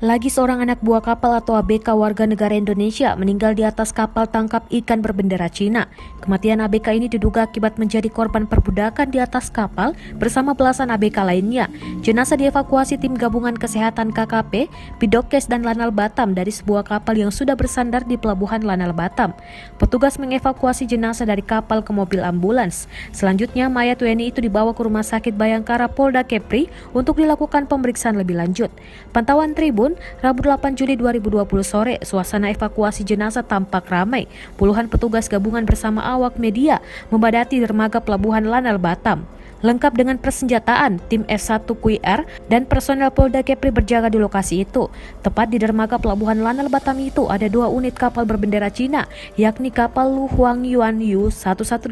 Lagi seorang anak buah kapal atau ABK warga negara Indonesia meninggal di atas kapal tangkap ikan berbendera Cina. Kematian ABK ini diduga akibat menjadi korban perbudakan di atas kapal bersama belasan ABK lainnya. Jenazah dievakuasi tim gabungan kesehatan KKP, Bidokes dan Lanal Batam dari sebuah kapal yang sudah bersandar di pelabuhan Lanal Batam. Petugas mengevakuasi jenazah dari kapal ke mobil ambulans. Selanjutnya mayat WNI itu dibawa ke Rumah Sakit Bayangkara Polda Kepri untuk dilakukan pemeriksaan lebih lanjut. Pantauan Tribun, Rabu 8 Juli 2020 sore, suasana evakuasi jenazah tampak ramai. Puluhan petugas gabungan bersama awak media membadati dermaga pelabuhan Lanal Batam. Lengkap dengan persenjataan, tim F1QR dan personel Polda Kepri berjaga di lokasi itu. Tepat di dermaga pelabuhan Lanal Batam itu ada dua unit kapal berbendera Cina, yakni kapal Lu Huangyuan Yu 118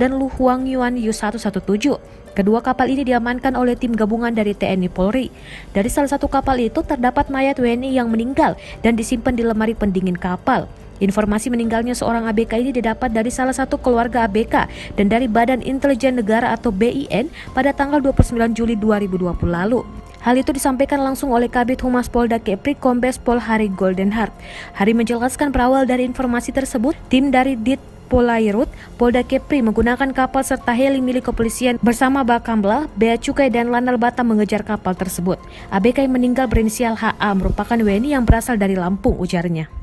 dan Lu Huangyuan Yu 117. Kedua kapal ini diamankan oleh tim gabungan dari TNI Polri. Dari salah satu kapal itu terdapat mayat WNI yang meninggal dan disimpan di lemari pendingin kapal. Informasi meninggalnya seorang ABK ini didapat dari salah satu keluarga ABK dan dari Badan Intelijen Negara atau BIN pada tanggal 29 Juli 2020 lalu. Hal itu disampaikan langsung oleh Kabid Humas Polda Kepri Kombes Pol Hari Goldenhart. Hari menjelaskan berawal dari informasi tersebut, tim dari Dit Polairut, Polda Kepri menggunakan kapal serta heli milik kepolisian bersama Bakamla, Bea Cukai dan Lanal Batam mengejar kapal tersebut. ABK yang meninggal berinisial HA merupakan WNI yang berasal dari Lampung, ujarnya.